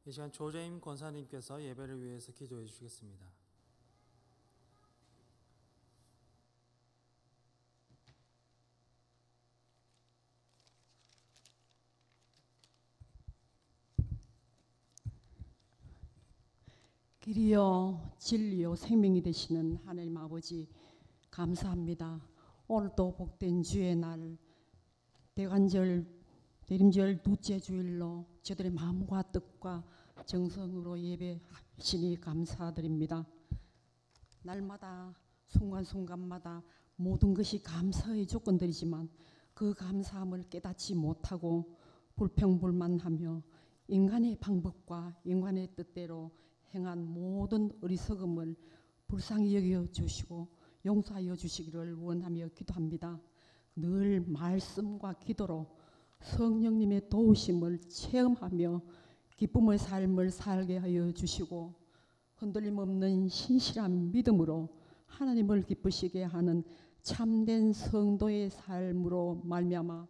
이 시간 조재임 권사님께서 예배를 위해서 기도해 주시겠습니다. 길이요 진리요 생명이 되시는 하나님 아버지, 감사합니다. 오늘도 복된 주의 날 대관절 대림절 둘째 주일로 저들의 마음과 뜻과 정성으로 예배하시니 감사드립니다. 날마다 순간순간마다 모든 것이 감사의 조건들이지만 그 감사함을 깨닫지 못하고 불평불만하며 인간의 방법과 인간의 뜻대로 행한 모든 어리석음을 불쌍히 여겨 주시고 용서하여 주시기를 원하며 기도합니다. 늘 말씀과 기도로 성령님의 도우심을 체험하며 기쁨의 삶을 살게 하여 주시고 흔들림 없는 신실한 믿음으로 하나님을 기쁘시게 하는 참된 성도의 삶으로 말미암아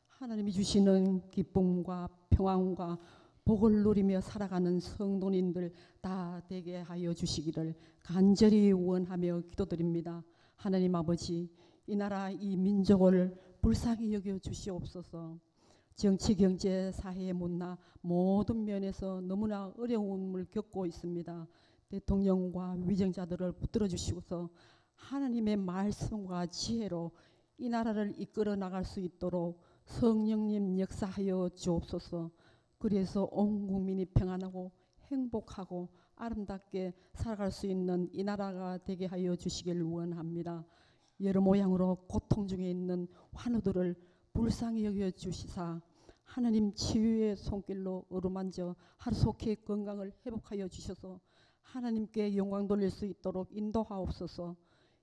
하나님이 주시는 기쁨과 평안과 복을 누리며 살아가는 성도님들 다 되게 하여 주시기를 간절히 원하며 기도드립니다. 하나님 아버지, 이 나라 이 민족을 불쌍히 여겨 주시옵소서. 정치, 경제, 사회, 문화 모든 면에서 너무나 어려움을 겪고 있습니다. 대통령과 위정자들을 붙들어 주시고서 하나님의 말씀과 지혜로 이 나라를 이끌어 나갈 수 있도록 성령님 역사하여 주옵소서. 그래서 온 국민이 평안하고 행복하고 아름답게 살아갈 수 있는 이 나라가 되게 하여 주시길 원합니다. 여러 모양으로 고통 중에 있는 환우들을 불쌍히 여겨 주시사 하나님 치유의 손길로 어루만져 하루속히 건강을 회복하여 주셔서 하나님께 영광 돌릴 수 있도록 인도하옵소서.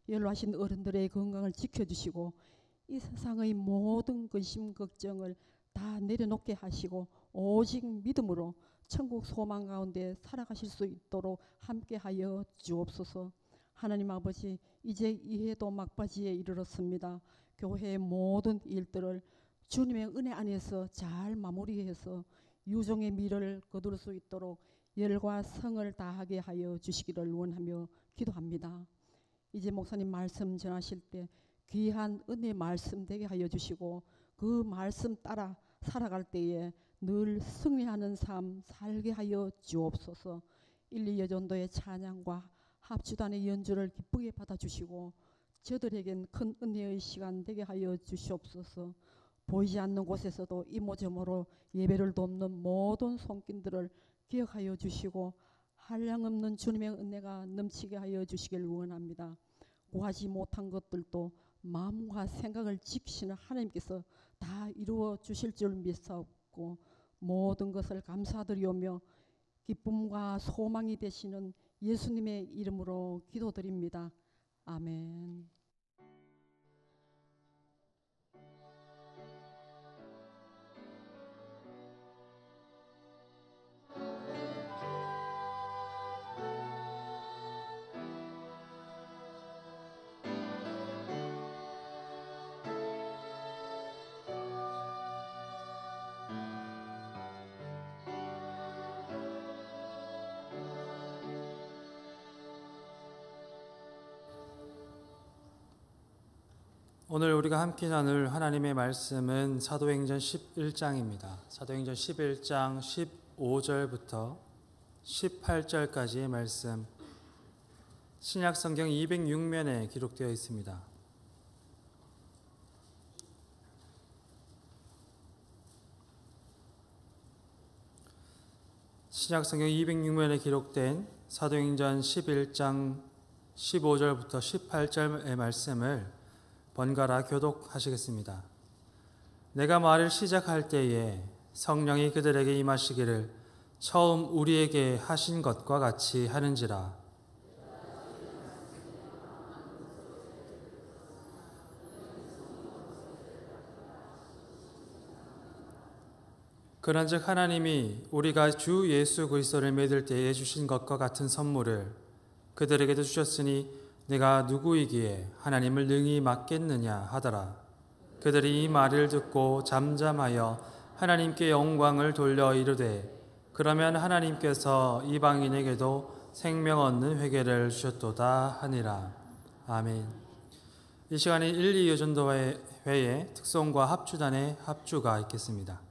연로하신 어른들의 건강을 지켜주시고 이 세상의 모든 근심 걱정을 다 내려놓게 하시고 오직 믿음으로 천국 소망 가운데 살아가실 수 있도록 함께하여 주옵소서. 하나님 아버지, 이제 이 해도 막바지에 이르렀습니다. 교회의 모든 일들을 주님의 은혜 안에서 잘 마무리해서 유종의 미를 거둘 수 있도록 열과 성을 다하게 하여 주시기를 원하며 기도합니다. 이제 목사님 말씀 전하실 때 귀한 은혜 말씀 되게 하여 주시고 그 말씀 따라 살아갈 때에 늘 승리하는 삶 살게 하여 주옵소서. 1, 2 여전도의 찬양과 합주단의 연주를 기쁘게 받아주시고 저들에겐 큰 은혜의 시간 되게 하여 주시옵소서. 보이지 않는 곳에서도 이모저모로 예배를 돕는 모든 손길들을 기억하여 주시고 한량없는 주님의 은혜가 넘치게 하여 주시길 원합니다. 구하지 못한 것들도 마음과 생각을 지키시는 하나님께서 다 이루어 주실 줄 믿사옵고 모든 것을 감사드리오며 기쁨과 소망이 되시는 예수님의 이름으로 기도드립니다. 아멘. 오늘 우리가 함께 나눌 하나님의 말씀은 사도행전 11장입니다. 사도행전 11장 15절부터 18절까지의 말씀, 신약성경 206면에 기록되어 있습니다. 신약성경 206면에 기록된 사도행전 11장 15절부터 18절의 말씀을 번갈아 교독하시겠습니다. 내가 말을 시작할 때에 성령이 그들에게 임하시기를 처음 우리에게 하신 것과 같이 하는지라. 그런즉 하나님이 우리가 주 예수 그리스도를 믿을 때에 주신 것과 같은 선물을 그들에게도 주셨으니 내가 누구이기에 하나님을 능히 맡겠느냐 하더라. 그들이 이 말을 듣고 잠잠하여 하나님께 영광을 돌려 이르되 그러면 하나님께서 이방인에게도 생명 얻는 회개를 주셨도다 하니라. 아멘. 이 시간에 1, 2요 전도회의 특송과 합주단의 합주가 있겠습니다.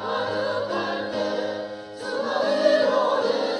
아득할 때 주의 이름을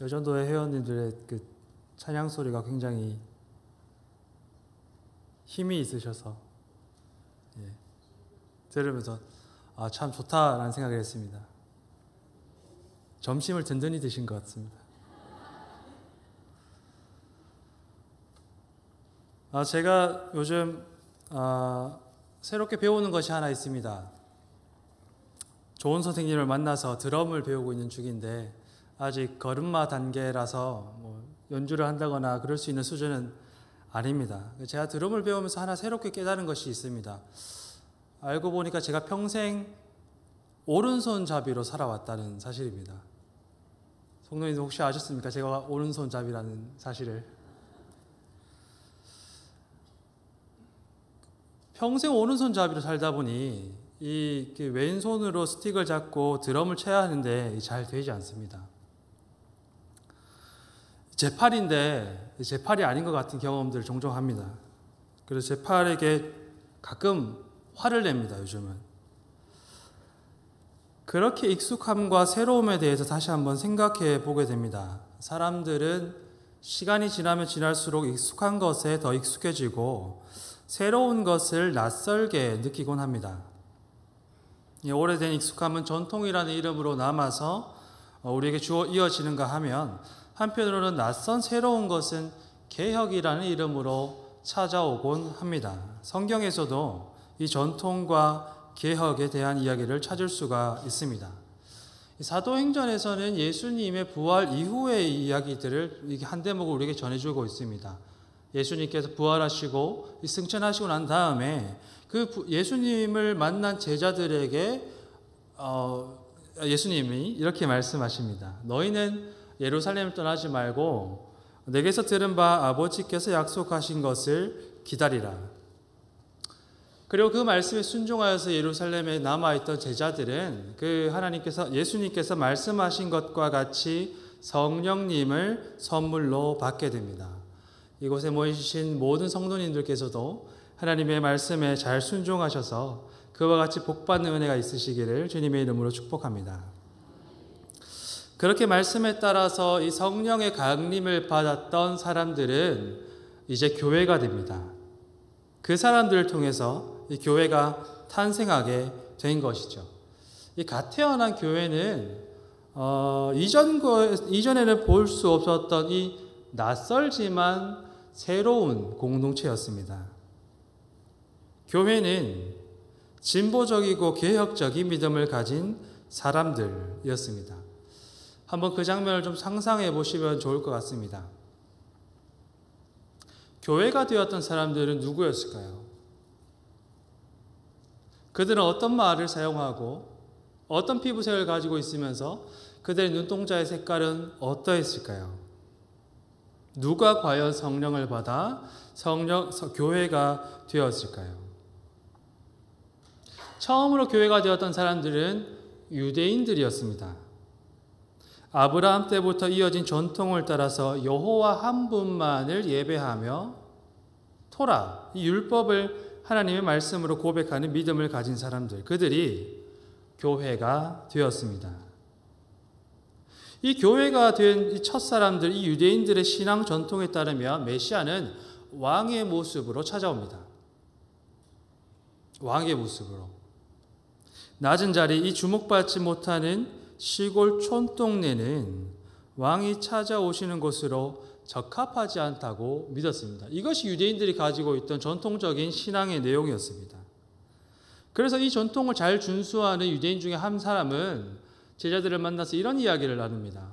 여전도의 회원님들의 그 찬양 소리가 굉장히 힘이 있으셔서 들으면서 참 좋다라는 생각을 했습니다. 점심을 든든히 드신 것 같습니다. 제가 요즘 새롭게 배우는 것이 하나 있습니다. 좋은 선생님을 만나서 드럼을 배우고 있는 중인데 아직 걸음마 단계라서 연주를 한다거나 그럴 수 있는 수준은 아닙니다. 제가 드럼을 배우면서 하나 새롭게 깨달은 것이 있습니다. 알고 보니까 제가 평생 오른손잡이로 살아왔다는 사실입니다. 성도님들 혹시 아셨습니까? 제가 오른손잡이라는 사실을. 평생 오른손잡이로 살다 보니 이 왼손으로 스틱을 잡고 드럼을 쳐야 하는데 잘 되지 않습니다. 제 팔인데 제 팔이 아닌 것 같은 경험들을 종종 합니다. 그래서 제 팔에게 가끔 화를 냅니다. 요즘은. 그렇게 익숙함과 새로움에 대해서 다시 한번 생각해 보게 됩니다. 사람들은 시간이 지나면 지날수록 익숙한 것에 더 익숙해지고 새로운 것을 낯설게 느끼곤 합니다. 오래된 익숙함은 전통이라는 이름으로 남아서 우리에게 주어 이어지는가 하면 한편으로는 낯선 새로운 것은 개혁이라는 이름으로 찾아오곤 합니다. 성경에서도 이 전통과 개혁에 대한 이야기를 찾을 수가 있습니다. 사도행전에서는 예수님의 부활 이후의 이야기들을 한 대목을 우리에게 전해주고 있습니다. 예수님께서 부활하시고 승천하시고 난 다음에 그 예수님을 만난 제자들에게 예수님이 이렇게 말씀하십니다. 너희는 예루살렘을 떠나지 말고 내게서 들은 바 아버지께서 약속하신 것을 기다리라. 그리고 그 말씀에 순종하여서 예루살렘에 남아있던 제자들은 예수님께서 말씀하신 것과 같이 성령님을 선물로 받게 됩니다. 이곳에 모이신 모든 성도님들께서도 하나님의 말씀에 잘 순종하셔서 그와 같이 복받는 은혜가 있으시기를 주님의 이름으로 축복합니다. 그렇게 말씀에 따라서 이 성령의 강림을 받았던 사람들은 이제 교회가 됩니다. 그 사람들을 통해서 이 교회가 탄생하게 된 것이죠. 이 갓 태어난 교회는 이전에는 볼 수 없었던 이 낯설지만 새로운 공동체였습니다. 교회는 진보적이고 개혁적인 믿음을 가진 사람들이었습니다. 한번 그 장면을 좀 상상해 보시면 좋을 것 같습니다. 교회가 되었던 사람들은 누구였을까요? 그들은 어떤 말을 사용하고 어떤 피부색을 가지고 있으면서 그들의 눈동자의 색깔은 어떠했을까요? 누가 과연 성령을 받아 교회가 되었을까요? 처음으로 교회가 되었던 사람들은 유대인들이었습니다. 아브라함 때부터 이어진 전통을 따라서 여호와 한 분만을 예배하며 토라, 이 율법을 하나님의 말씀으로 고백하는 믿음을 가진 사람들, 그들이 교회가 되었습니다. 이 교회가 된 첫 사람들, 이 유대인들의 신앙 전통에 따르면 메시아는 왕의 모습으로 찾아옵니다. 왕의 모습으로. 낮은 자리, 이 주목받지 못하는 시골 촌동네는 왕이 찾아오시는 곳으로 적합하지 않다고 믿었습니다. 이것이 유대인들이 가지고 있던 전통적인 신앙의 내용이었습니다. 그래서 이 전통을 잘 준수하는 유대인 중에 한 사람은 제자들을 만나서 이런 이야기를 나눕니다.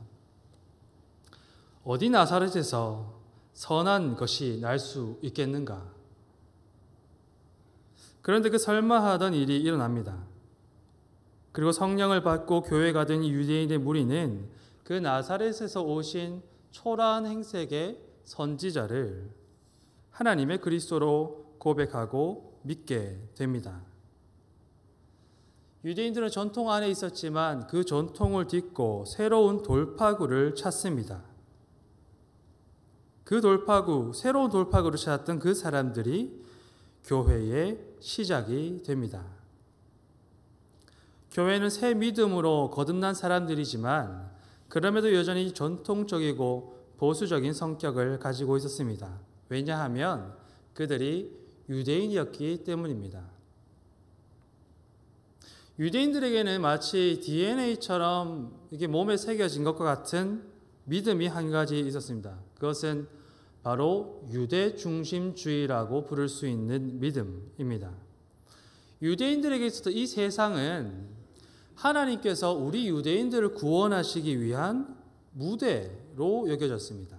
어디 나사렛에서 선한 것이 날 수 있겠는가? 그런데 그 설마하던 일이 일어납니다. 그리고 성령을 받고 교회가 된 유대인의 무리는 그 나사렛에서 오신 초라한 행색의 선지자를 하나님의 그리스도로 고백하고 믿게 됩니다. 유대인들은 전통 안에 있었지만 그 전통을 딛고 새로운 돌파구를 찾습니다. 새로운 돌파구를 찾았던 그 사람들이 교회의 시작이 됩니다. 교회는 새 믿음으로 거듭난 사람들이지만 그럼에도 여전히 전통적이고 보수적인 성격을 가지고 있었습니다. 왜냐하면 그들이 유대인이었기 때문입니다. 유대인들에게는 마치 DNA처럼 이게 몸에 새겨진 것과 같은 믿음이 한 가지 있었습니다. 그것은 바로 유대 중심주의라고 부를 수 있는 믿음입니다. 유대인들에게 있어서 이 세상은 하나님께서 우리 유대인들을 구원하시기 위한 무대로 여겨졌습니다.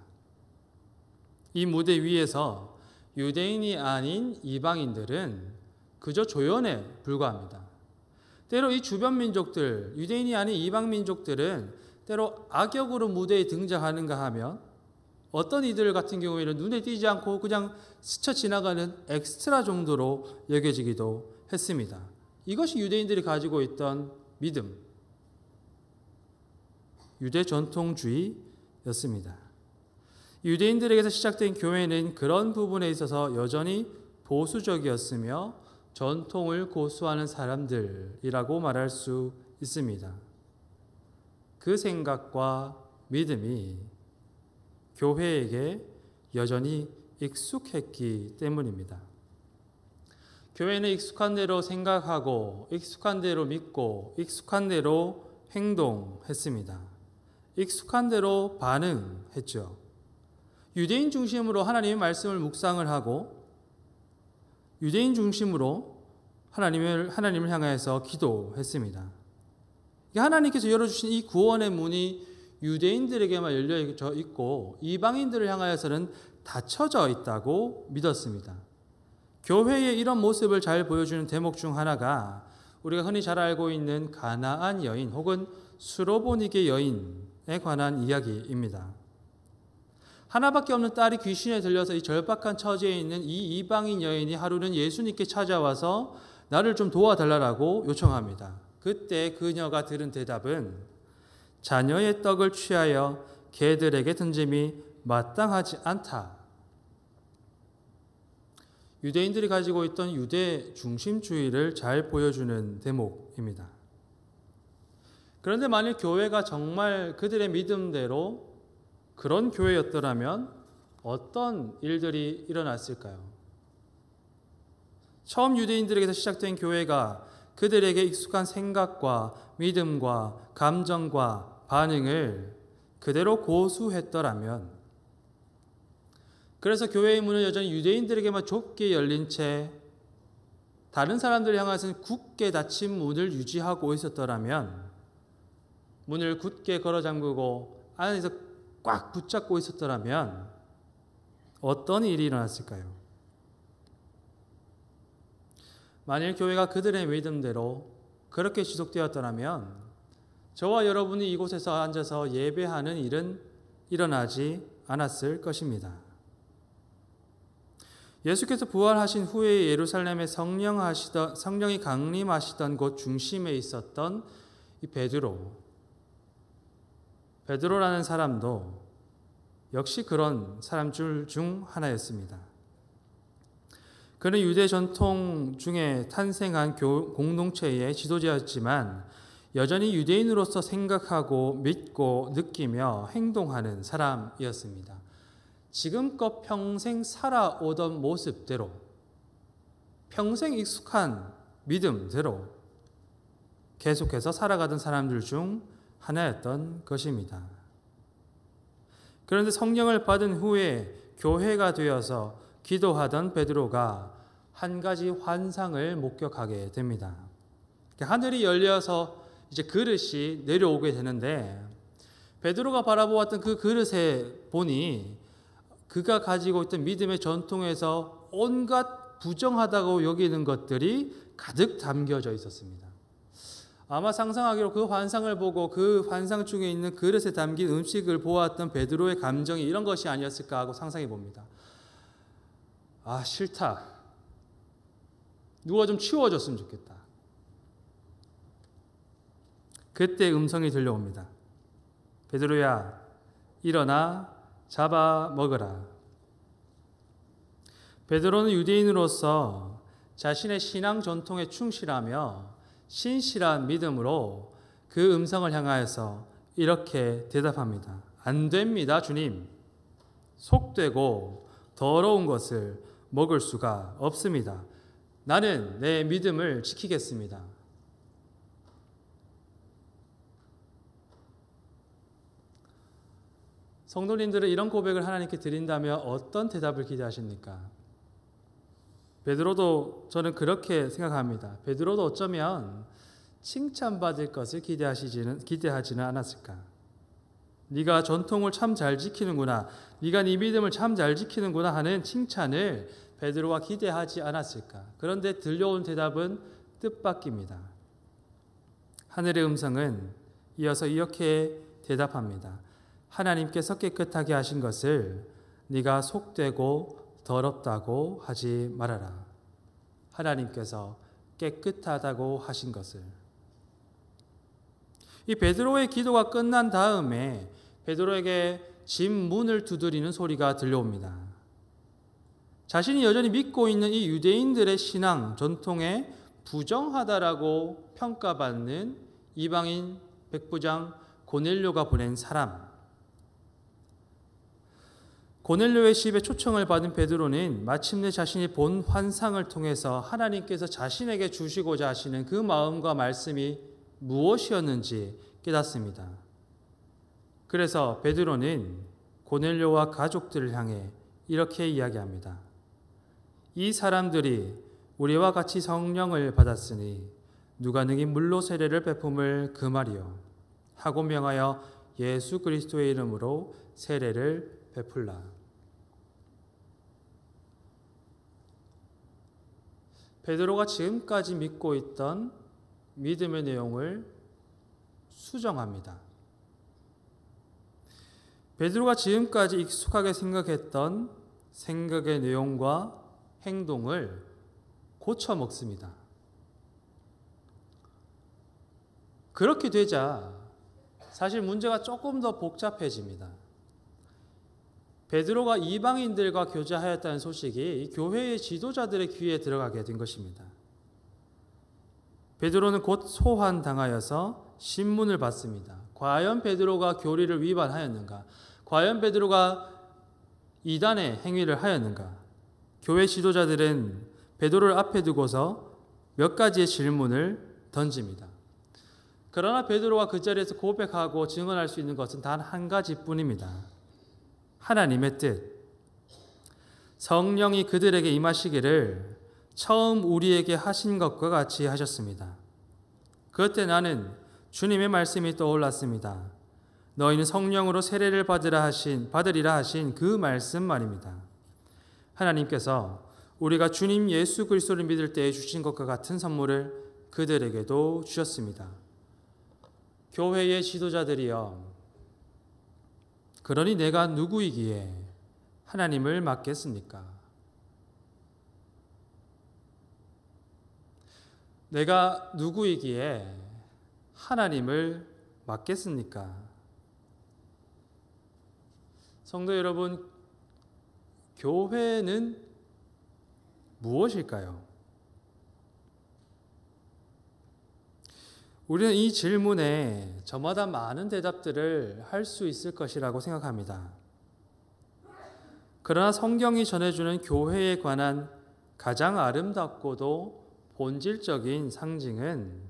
이 무대 위에서 유대인이 아닌 이방인들은 그저 조연에 불과합니다. 때로 이 주변 민족들, 유대인이 아닌 이방 민족들은 때로 악역으로 무대에 등장하는가 하면 어떤 이들 같은 경우에는 눈에 띄지 않고 그냥 스쳐 지나가는 엑스트라 정도로 여겨지기도 했습니다. 이것이 유대인들이 가지고 있던 믿음, 유대 전통주의였습니다. 유대인들에게서 시작된 교회는 그런 부분에 있어서 여전히 보수적이었으며 전통을 고수하는 사람들이라고 말할 수 있습니다. 그 생각과 믿음이 교회에게 여전히 익숙했기 때문입니다. 교회는 익숙한 대로 생각하고 익숙한 대로 믿고 익숙한 대로 행동했습니다. 익숙한 대로 반응했죠. 유대인 중심으로 하나님의 말씀을 묵상을 하고 유대인 중심으로 하나님을 향해서 기도했습니다. 하나님께서 열어주신 이 구원의 문이 유대인들에게만 열려 있고 이방인들을 향하여서는 닫혀져 있다고 믿었습니다. 교회의 이런 모습을 잘 보여주는 대목 중 하나가 우리가 흔히 잘 알고 있는 가나안 여인 혹은 수로보니게 여인에 관한 이야기입니다. 하나밖에 없는 딸이 귀신에 들려서 이 절박한 처지에 있는 이 이방인 여인이 하루는 예수님께 찾아와서 나를 좀 도와달라고 요청합니다. 그때 그녀가 들은 대답은 자녀의 떡을 취하여 개들에게 던짐이 마땅하지 않다. 유대인들이 가지고 있던 유대 중심주의를 잘 보여주는 대목입니다. 그런데 만일 교회가 정말 그들의 믿음대로 그런 교회였더라면 어떤 일들이 일어났을까요? 처음 유대인들에게서 시작된 교회가 그들에게 익숙한 생각과 믿음과 감정과 반응을 그대로 고수했더라면, 그래서 교회의 문은 여전히 유대인들에게만 좁게 열린 채 다른 사람들을 향해서는 굳게 닫힌 문을 유지하고 있었더라면, 문을 굳게 걸어 잠그고 안에서 꽉 붙잡고 있었더라면 어떤 일이 일어났을까요? 만일 교회가 그들의 믿음대로 그렇게 지속되었더라면 저와 여러분이 이곳에서 앉아서 예배하는 일은 일어나지 않았을 것입니다. 예수께서 부활하신 후에 예루살렘에 성령이 강림하시던 곳 중심에 있었던 이 베드로라는 사람도 역시 그런 사람 중 하나였습니다. 그는 유대 전통 중에 탄생한 공동체의 지도자였지만 여전히 유대인으로서 생각하고 믿고 느끼며 행동하는 사람이었습니다. 지금껏 평생 살아오던 모습대로, 평생 익숙한 믿음대로 계속해서 살아가던 사람들 중 하나였던 것입니다. 그런데 성령을 받은 후에 교회가 되어서 기도하던 베드로가 한 가지 환상을 목격하게 됩니다. 하늘이 열려서 이제 그릇이 내려오게 되는데 베드로가 바라보았던 그 그릇에 보니 그가 가지고 있던 믿음의 전통에서 온갖 부정하다고 여기는 것들이 가득 담겨져 있었습니다. 아마 상상하기로 그 환상을 보고 그 환상 중에 있는 그릇에 담긴 음식을 보았던 베드로의 감정이 이런 것이 아니었을까 하고 상상해 봅니다. 아, 싫다. 누가 좀 치워줬으면 좋겠다. 그때 음성이 들려옵니다. 베드로야, 일어나 잡아 먹으라. 베드로는 유대인으로서 자신의 신앙 전통에 충실하며 신실한 믿음으로 그 음성을 향하여서 이렇게 대답합니다. 안 됩니다, 주님. 속되고 더러운 것을 먹을 수가 없습니다. 나는 내 믿음을 지키겠습니다. 성도님들은 이런 고백을 하나님께 드린다면 어떤 대답을 기대하십니까? 베드로도 저는 그렇게 생각합니다. 베드로도 어쩌면 칭찬받을 것을 기대하지는 않았을까? 네가 전통을 참 잘 지키는구나. 네가 네 믿음을 참 잘 지키는구나 하는 칭찬을 베드로가 기대하지 않았을까? 그런데 들려온 대답은 뜻밖입니다. 하늘의 음성은 이어서 이렇게 대답합니다. 하나님께서 깨끗하게 하신 것을 네가 속되고 더럽다고 하지 말아라. 하나님께서 깨끗하다고 하신 것을. 이 베드로의 기도가 끝난 다음에 베드로에게 집 문을 두드리는 소리가 들려옵니다. 자신이 여전히 믿고 있는 이 유대인들의 신앙 전통에 부정하다라고 평가받는 이방인 백부장 고넬료가 보낸 사람. 고넬료의 집에 초청을 받은 베드로는 마침내 자신이 본 환상을 통해서 하나님께서 자신에게 주시고자 하시는 그 마음과 말씀이 무엇이었는지 깨닫습니다. 그래서 베드로는 고넬료와 가족들을 향해 이렇게 이야기합니다. 이 사람들이 우리와 같이 성령을 받았으니 누가 능히 물로 세례를 베품을 금하리요 하고 명하여 예수 그리스도의 이름으로 세례를 베풀라. 베드로가 지금까지 믿고 있던 믿음의 내용을 수정합니다. 베드로가 지금까지 익숙하게 생각했던 생각의 내용과 행동을 고쳐 먹습니다. 그렇게 되자 사실 문제가 조금 더 복잡해집니다. 베드로가 이방인들과 교제하였다는 소식이 이 교회의 지도자들의 귀에 들어가게 된 것입니다. 베드로는 곧 소환당하여서 신문을 받습니다. 과연 베드로가 교리를 위반하였는가? 과연 베드로가 이단의 행위를 하였는가? 교회 지도자들은 베드로를 앞에 두고서 몇 가지의 질문을 던집니다. 그러나 베드로가 그 자리에서 고백하고 증언할 수 있는 것은 단 한 가지뿐입니다. 하나님의 뜻, 성령이 그들에게 임하시기를 처음 우리에게 하신 것과 같이 하셨습니다. 그때 나는 주님의 말씀이 떠올랐습니다. 너희는 성령으로 세례를 받으리라 하신 그 말씀 말입니다. 하나님께서 우리가 주님 예수 그리스도를 믿을 때에 주신 것과 같은 선물을 그들에게도 주셨습니다. 교회의 지도자들이여, 그러니 내가 누구이기에 하나님을 맡겠습니까? 내가 누구이기에 하나님을 맡겠습니까? 성도 여러분, 교회는 무엇일까요? 우리는 이 질문에 저마다 많은 대답들을 할 수 있을 것이라고 생각합니다. 그러나 성경이 전해주는 교회에 관한 가장 아름답고도 본질적인 상징은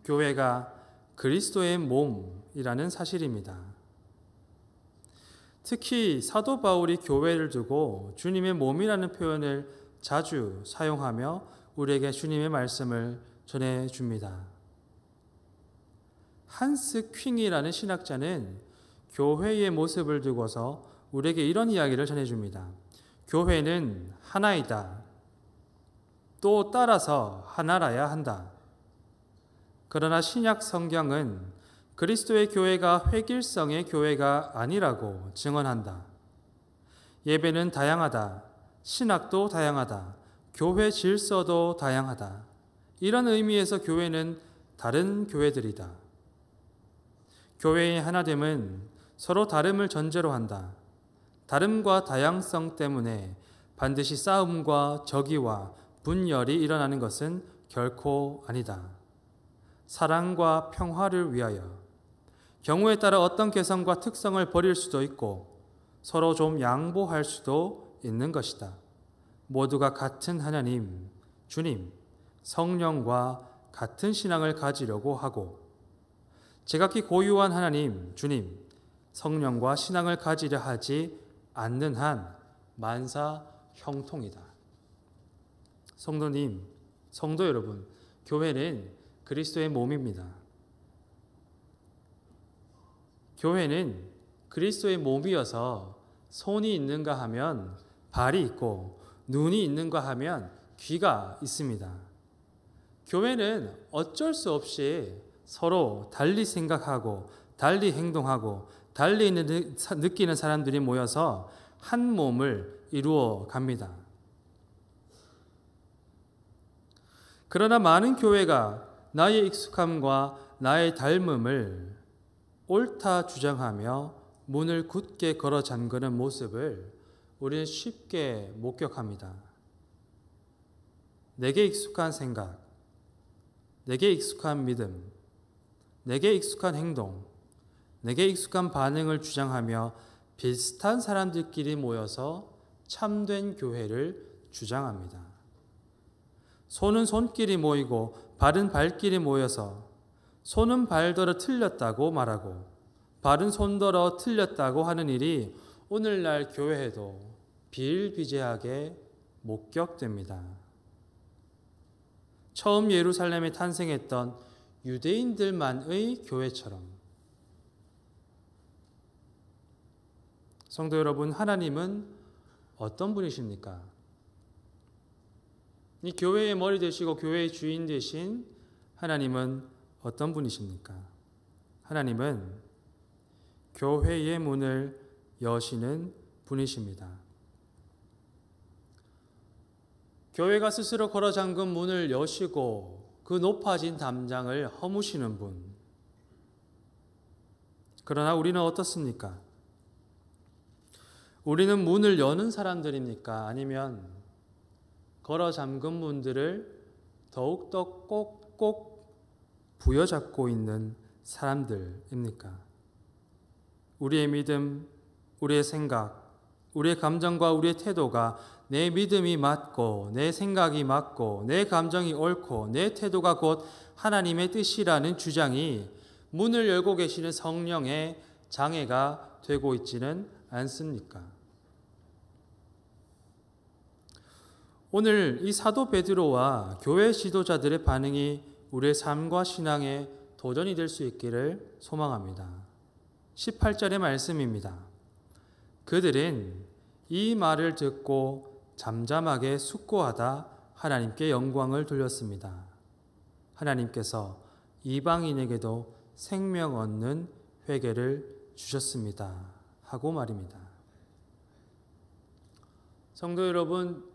교회가 그리스도의 몸이라는 사실입니다. 특히 사도 바울이 교회를 두고 주님의 몸이라는 표현을 자주 사용하며 우리에게 주님의 말씀을 전해줍니다. 한스 퀸이라는 신학자는 교회의 모습을 두고서 우리에게 이런 이야기를 전해줍니다. 교회는 하나이다. 또 따라서 하나라야 한다. 그러나 신약 성경은 그리스도의 교회가 획일성의 교회가 아니라고 증언한다. 예배는 다양하다. 신학도 다양하다. 교회 질서도 다양하다. 이런 의미에서 교회는 다른 교회들이다. 교회의 하나됨은 서로 다름을 전제로 한다. 다름과 다양성 때문에 반드시 싸움과 적의와 분열이 일어나는 것은 결코 아니다. 사랑과 평화를 위하여 경우에 따라 어떤 개성과 특성을 버릴 수도 있고 서로 좀 양보할 수도 있는 것이다. 모두가 같은 하나님, 주님, 성령과 같은 신앙을 가지려고 하고 제각기 고유한 하나님, 주님, 성령과 신앙을 가지려 하지 않는 한 만사 형통이다. 성도님, 성도 여러분, 교회는 그리스도의 몸입니다. 교회는 그리스도의 몸이어서 손이 있는가 하면 발이 있고 눈이 있는가 하면 귀가 있습니다. 교회는 어쩔 수 없이 서로 달리 생각하고 달리 행동하고 달리 느끼는 사람들이 모여서 한 몸을 이루어 갑니다. 그러나 많은 교회가 나의 익숙함과 나의 닮음을 옳다 주장하며 문을 굳게 걸어 잠그는 모습을 우리는 쉽게 목격합니다. 내게 익숙한 생각, 내게 익숙한 믿음, 내게 익숙한 행동, 내게 익숙한 반응을 주장하며 비슷한 사람들끼리 모여서 참된 교회를 주장합니다. 손은 손끼리 모이고 발은 발끼리 모여서 손은 발더러 틀렸다고 말하고 발은 손더러 틀렸다고 하는 일이 오늘날 교회에도 비일비재하게 목격됩니다. 처음 예루살렘에 탄생했던 유대인들만의 교회처럼 성도 여러분, 하나님은 어떤 분이십니까? 이 교회의 머리 되시고 교회의 주인 되신 하나님은 어떤 분이십니까? 하나님은 교회의 문을 여시는 분이십니다. 교회가 스스로 걸어 잠근 문을 여시고 그 높아진 담장을 허무시는 분. 그러나 우리는 어떻습니까? 우리는 문을 여는 사람들입니까? 아니면 걸어 잠근 문들을 더욱더 꼭꼭 부여잡고 있는 사람들입니까? 우리의 믿음, 우리의 생각, 우리의 감정과 우리의 태도가 내 믿음이 맞고 내 생각이 맞고 내 감정이 옳고 내 태도가 곧 하나님의 뜻이라는 주장이 문을 열고 계시는 성령의 장애가 되고 있지는 않습니까? 오늘 이 사도 베드로와 교회 지도자들의 반응이 우리의 삶과 신앙의 도전이 될 수 있기를 소망합니다. 18절의 말씀입니다. 그들은 이 말을 듣고 잠잠하게 숙고하다 하나님께 영광을 돌렸습니다. 하나님께서 이방인에게도 생명 얻는 회개를 주셨습니다. 하고 말입니다. 성도 여러분,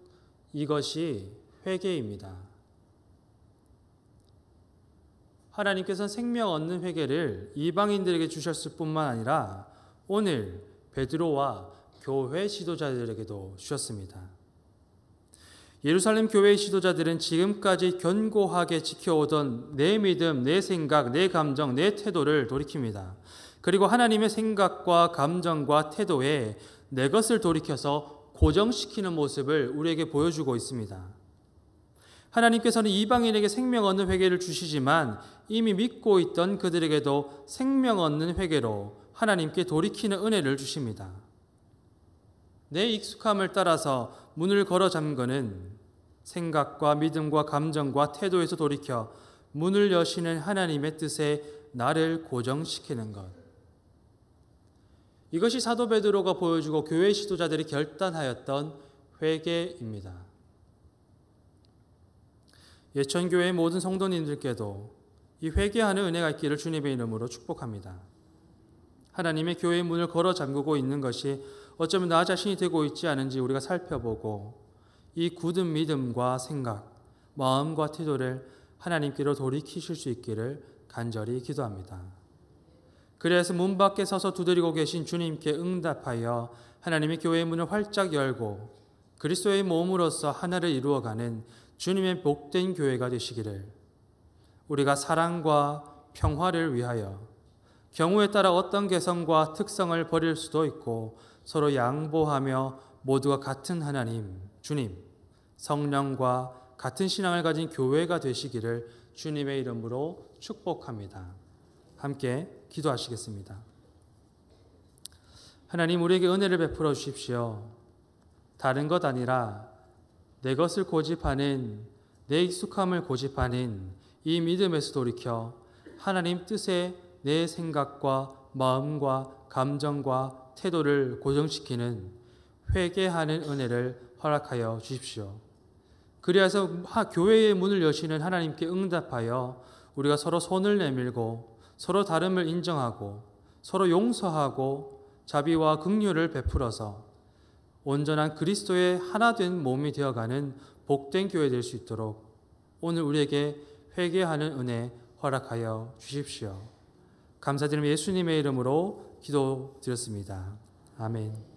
이것이 회개입니다. 하나님께서는 생명 얻는 회개를 이방인들에게 주셨을 뿐만 아니라 오늘 베드로와 교회 지도자들에게도 주셨습니다. 예루살렘 교회의 지도자들은 지금까지 견고하게 지켜오던 내 믿음, 내 생각, 내 감정, 내 태도를 돌이킵니다. 그리고 하나님의 생각과 감정과 태도에 내 것을 돌이켜서 고정시키는 모습을 우리에게 보여주고 있습니다. 하나님께서는 이방인에게 생명 얻는 회개를 주시지만 이미 믿고 있던 그들에게도 생명 얻는 회개로 하나님께 돌이키는 은혜를 주십니다. 내 익숙함을 따라서 문을 걸어 잠그는 생각과 믿음과 감정과 태도에서 돌이켜 문을 여시는 하나님의 뜻에 나를 고정시키는 것. 이것이 사도 베드로가 보여주고 교회 지도자들이 결단하였던 회개입니다. 예천교회의 모든 성도님들께도 이 회개하는 은혜가 있기를 주님의 이름으로 축복합니다. 하나님의 교회의 문을 걸어 잠그고 있는 것이 어쩌면 나 자신이 되고 있지 않은지 우리가 살펴보고 이 굳은 믿음과 생각, 마음과 태도를 하나님께로 돌이키실 수 있기를 간절히 기도합니다. 그래서 문 밖에 서서 두드리고 계신 주님께 응답하여 하나님의 교회의 문을 활짝 열고 그리스도의 몸으로서 하나를 이루어가는 주님의 복된 교회가 되시기를, 우리가 사랑과 평화를 위하여 경우에 따라 어떤 개성과 특성을 버릴 수도 있고 서로 양보하며 모두가 같은 하나님, 주님, 성령과 같은 신앙을 가진 교회가 되시기를 주님의 이름으로 축복합니다. 함께 기도하시겠습니다. 하나님, 우리에게 은혜를 베풀어 주십시오. 다른 것 아니라 내 것을 고집하는, 내 익숙함을 고집하는 이 믿음에서 돌이켜 하나님 뜻에 내 생각과 마음과 감정과 태도를 고정시키는 회개하는 은혜를 허락하여 주십시오. 그리하여 교회의 문을 여시는 하나님께 응답하여 우리가 서로 손을 내밀고 서로 다름을 인정하고 서로 용서하고 자비와 긍휼을 베풀어서 온전한 그리스도의 하나된 몸이 되어가는 복된 교회 될 수 있도록 오늘 우리에게 회개하는 은혜 허락하여 주십시오. 감사드리며 예수님의 이름으로 기도드렸습니다. 아멘.